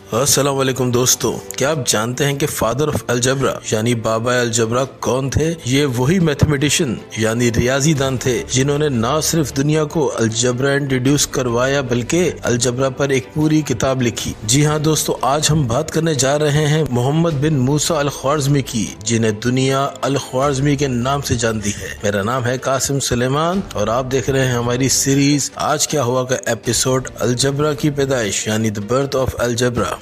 अस्सलाम वालेकुम दोस्तों, क्या आप जानते हैं कि फादर ऑफ अलजबरा यानी बाबा अलजबरा कौन थे? ये वही मैथमेटिशियन यानी रियाजीदान थे जिन्होंने न सिर्फ दुनिया को अलजबरा इंट्रोड्यूस करवाया बल्कि अलजबरा पर एक पूरी किताब लिखी। जी हाँ दोस्तों, आज हम बात करने जा रहे हैं मोहम्मद बिन मूसा अल ख्वारिज़मी की, जिन्हें दुनिया अल ख्वारिज़मी के नाम से जानती है। मेरा नाम है कासिम सुलेमान और आप देख रहे हैं हमारी सीरीज आज क्या हुआ का एपिसोड अलजबरा की पैदाइश यानी द बर्थ ऑफ अलजबरा।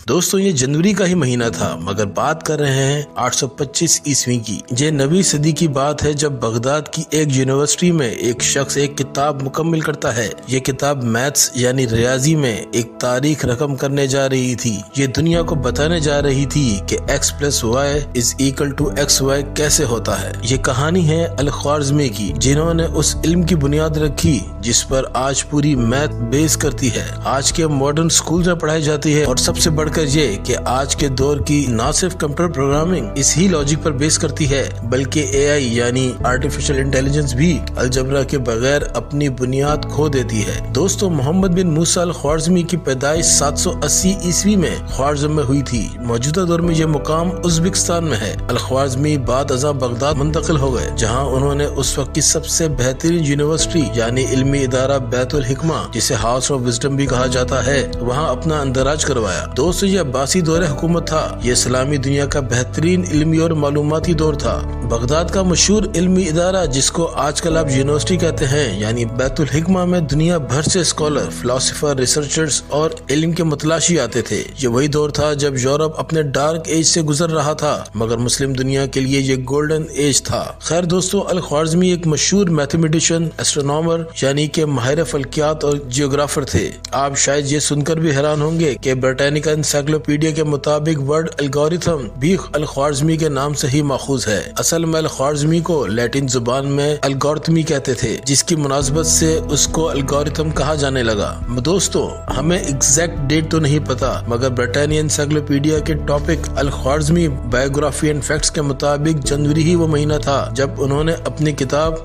दोस्तों, ये जनवरी का ही महीना था, मगर बात कर रहे हैं 825 ईस्वी की। ये नवी सदी की बात है जब बगदाद की एक यूनिवर्सिटी में एक शख्स एक किताब मुकम्मिल करता है। ये किताब मैथ्स यानी रियाजी में एक तारीख रकम करने जा रही थी। ये दुनिया को बताने जा रही थी कि x+y=xy कैसे होता है। ये कहानी है अल ख्वारिज़मी की, जिन्होंने उस इल्म की बुनियाद रखी जिस पर आज पूरी मैथ बेस करती है, आज के मॉडर्न स्कूल में पढ़ाई जाती है। और सबसे बढ़कर ये कि आज के दौर की न सिर्फ कंप्यूटर प्रोग्रामिंग इस ही लॉजिक पर बेस करती है बल्कि AI यानी आर्टिफिशियल इंटेलिजेंस भी अलजबरा के बगैर अपनी बुनियाद खो देती है। दोस्तों, मोहम्मद बिन मूसा अल ख्वारिज़मी की पैदाइश 780 ईस्वी में ख्वारिज़म में हुई थी। मौजूदा दौर में यह मुकाम उज़्बेकिस्तान में है। अल ख्वारिज़मी बाद अज़ा बगदाद मुंतकिल हो गए, जहाँ उन्होंने उस वक्त की सबसे बेहतरीन यूनिवर्सिटी यानी इल्मी इदारा बैतुल हिकमा, जिसे हाउस ऑफ विजडम भी कहा जाता है, वहाँ अपना अंदराज करवाया। दोस्तों, ये अब्बासी दौर हुकूमत था। ये इस्लामी दुनिया का बेहतरीन इल्मी और मालूमाती दौर था। बगदाद का मशहूर इल्मी इदारा, जिसको आजकल आप यूनिवर्सिटी कहते हैं, यानी बैतुल हिकमा में दुनिया भर से स्कॉलर, फिलोसोफर, रिसर्चर्स और इल्म के मुतलाशी आते थे। ये वही दौर था जब यूरोप अपने डार्क एज से गुजर रहा था, मगर मुस्लिम दुनिया के लिए ये गोल्डन एज था। खैर दोस्तों, अल ख्वारिज़मी एक मशहूर मैथमेटिशियन, एस्ट्रोनॉमर यानी के माहिर फल्कियात और जियोग्राफर थे। आप शायद ये सुनकर भी हैरान होंगे कि ब्रिटानिका एनसाइक्लोपीडिया के मुताबिक वर्ड एल्गोरिथम भी अल ख्वारिज़मी के नाम से ही माखूज है। असल में अल ख्वारिज़मी को लैटिन जुबान में एल्गोरिथमी कहते थे, जिसकी मुनासबत से उसको एल्गोरिथम कहा जाने लगा। दोस्तों, हमें एग्जैक्ट डेट तो नहीं पता, मगर ब्रिटानिया एनसाइक्लोपीडिया के topic al Khwarizmi biography and facts के मुताबिक जनवरी ही वो महीना था जब उन्होंने अपनी किताब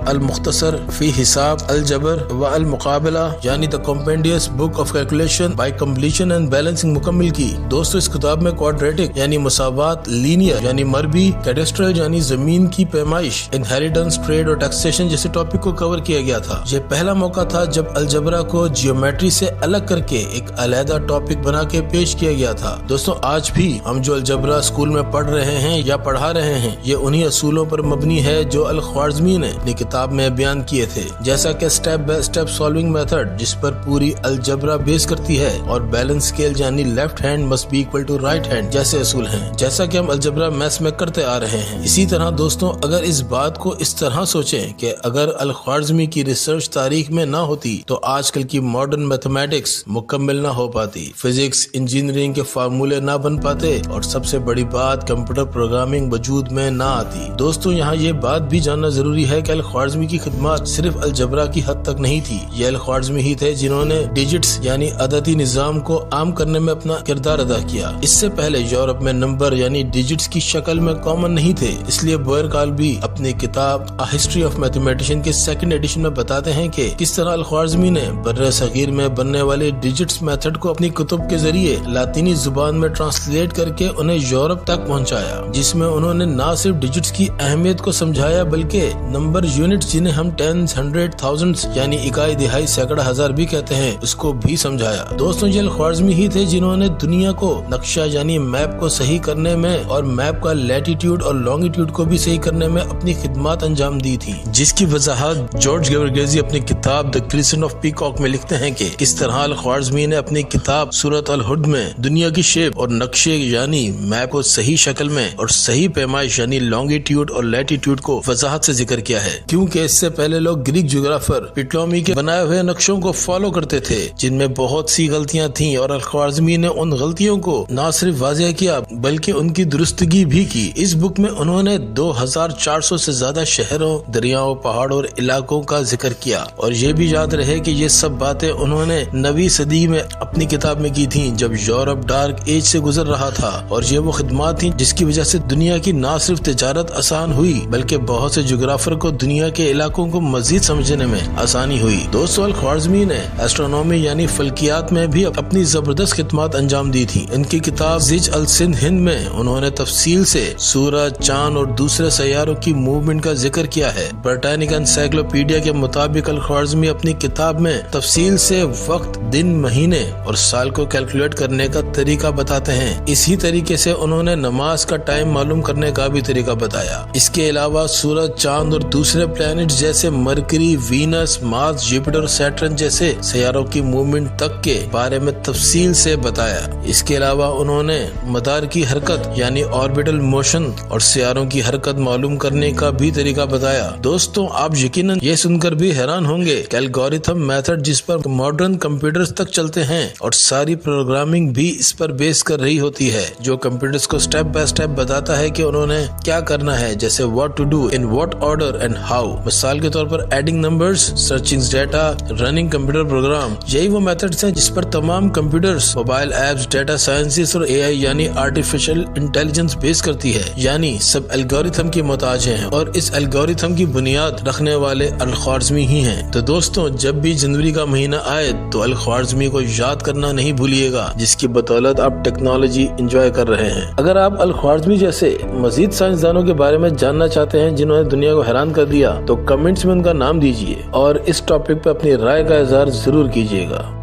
अल मुख्तसर फी हिसाब अल जबर व अल मुकाबला यानी the compendious book of calculation by completion and balancing मुकम्मिल की। दोस्तों, इस किताब में क्वाड्रेटिक यानी मुसावात, लीनियर यानी मरबी, कैडेस्ट्रल यानी जमीन की पैमाइश, इनहेरिटेंस, ट्रेड और टैक्सेशन जैसे टॉपिक को कवर किया गया था। यह पहला मौका था जब अलजबरा को जियोमेट्री से अलग करके एक अलहदा टॉपिक बना के पेश किया गया था। दोस्तों, आज भी हम जो अलजबरा स्कूल में पढ़ रहे हैं या पढ़ा रहे हैं, ये उन्हीं असूलों पर मबनी है जो अल ख्वारिज़मी ने अपनी किताब में बयान किए थे, जैसा कि step by step solving method जिस पर पूरी अलजबरा बेस करती है, और बैलेंस स्केल यानी left hand must be equal to right hand जैसे असूल हैं, जैसा कि हम अलजबरा मैथ्स में करते आ रहे हैं। इसी तरह दोस्तों, अगर इस बात को इस तरह सोचें कि अगर अल ख्वारिज़मी की रिसर्च तारीख में ना होती तो आजकल की मॉडर्न मैथमेटिक्स मुकम्मल ना हो पाती, फिजिक्स, इंजीनियरिंग के फार्मूले ना बन पाते, और सबसे बड़ी बात कंप्यूटर प्रोग्रामिंग वजूद में ना आती। दोस्तों, यहाँ ये बात भी जानना जरूरी है कि अल ख्वारिज़मी की खिदमत सिर्फ अलजबरा की हद तक नहीं थी। ये अल ख्वारिज़मी ही थे जिन्होंने डिजिट्स यानी अददी निजाम को आम करने में अपना किरदार अदा किया। इससे पहले यूरोप में नंबर यानी डिजिट्स की शक्ल में कॉमन नहीं थे, इसलिए बोयरकाल भी अपनी किताब अ हिस्ट्री ऑफ मैथमेटिशियन के सेकंड एडिशन में बताते हैं कि किस तरह अल ख्वारिज़मी ने बर्रे सगीर में बनने वाले डिजिट्स मेथड को अपनी कुतुब के जरिए लातीनी जुबान में ट्रांसलेट करके उन्हें यूरोप तक पहुँचाया, जिसमें उन्होंने न सिर्फ डिजिट्स की अहमियत को समझाया बल्कि नंबर यूनिट जिन्हें हम टेंस, हंड्रेड, थाउजेंड्स यानी इकाई, दिहाई, सैकड़ा, हजार भी कहते हैं, उसको भी समझाया। दोस्तों, ये अल ख्वारिज़मी ही थे जिन्होंने दुनिया को नक्शा यानी मैप को सही करने में और मैप का लैटिट्यूड और लॉन्गिट्यूड को भी सही करने में अपनी खिदमत अंजाम दी थी, जिसकी वजाहत जॉर्ज गेवर्गेजी अपनी किताब द क्रिसेंट ऑफ पीकॉक में लिखते हैं कि किस तरह अल ख्वारिज़मी ने अपनी किताब सूरत अल हुड में दुनिया की शेप और नक्शे यानी मैप को सही शक्ल में और सही पैमाइश यानी लॉन्गिट्यूड और लैटिट्यूड को वजाहत से जिक्र किया है, क्योंकि इससे पहले लोग ग्रीक जियोग्राफर पिटोलेमी के बनाए हुए नक्शों को फॉलो करते थे, जिनमें बहुत सी गलतियां थी, और अल ख्वारिज़मी ख्वारिज़मी ने उन गलतियों को न सिर्फ वाज़ेह किया बल्कि उनकी दुरुस्तगी भी की। इस बुक में उन्होंने 2400 से ज्यादा शहरों, दरियाओं, पहाड़ों और इलाकों का जिक्र किया। और ये भी याद रहे कि ये सब बातें उन्होंने 9वीं सदी में अपनी किताब में की थी, जब यूरोप डार्क एज से गुजर रहा था। और ये वो खिदमात थी जिसकी वजह से दुनिया की न सिर्फ तिजारत आसान हुई बल्कि बहुत से जोग्राफर को दुनिया के इलाकों को मजीद समझने में आसानी हुई। दोस्तों, अल ख्वारिज़मी ने एस्ट्रोनॉमी यानी फल्कियात में भी अपनी जबरदस्त खिदमत अंजाम दी थी। इनकी किताब जिज अल सिंध हिंद में उन्होंने तफसील से सूरज, चांद और दूसरे सैयारों की मूवमेंट का जिक्र किया है। ब्रिटानिका एनसाइक्लोपीडिया के मुताबिक अल ख्वारिज़मी अपनी किताब में तफसील से वक्त, दिन, महीने और साल को कैलकुलेट करने का तरीका बताते हैं। इसी तरीके से उन्होंने नमाज का टाइम मालूम करने का भी तरीका बताया। इसके अलावा सूरज, चांद और दूसरे प्लैनेट जैसे mercury, Venus, Mars, Jupiter, Saturn जैसे सैयारों की मूवमेंट तक के बारे में तफसील से बताया। इसके अलावा उन्होंने मदार की हरकत यानी ऑर्बिटल मोशन और सियारों की हरकत मालूम करने का भी तरीका बताया। दोस्तों, आप यकीनन ये सुनकर भी हैरान होंगे कि एल्गोरिथम मेथड जिस पर मॉडर्न कंप्यूटर्स तक चलते हैं और सारी प्रोग्रामिंग भी इस पर बेस कर रही होती है, जो कंप्यूटर्स को स्टेप बाय स्टेप बताता है कि उन्होंने क्या करना है, जैसे what to do, in what order and how. मिसाल के तौर पर adding numbers, searching data, running computer program, यही वो मेथड्स हैं जिस पर तमाम computers, mobile apps, data sciences और एआई यानी आर्टिफिशियल इंटेलिजेंस बेस करती है। यानी सब एल्गोरिथम की मोहताज हैं और इस एल्गोरिथम की बुनियाद रखने वाले अल ख्वारिज़मी ही हैं। तो दोस्तों, जब भी जनवरी का महीना आए तो अल ख्वारिज़मी को याद करना नहीं भूलिएगा, जिसकी बदौलत आप टेक्नोलॉजी एंजॉय कर रहे हैं। अगर आप अल ख्वारिज़मी जैसे मजीद साइंसदानों के बारे में जानना चाहते हैं जिन्होंने दुनिया को हैरान कर दिया, तो कमेंट्स में उनका नाम दीजिए और इस टॉपिक पर अपनी राय का इजहार जरूर कीजिएगा।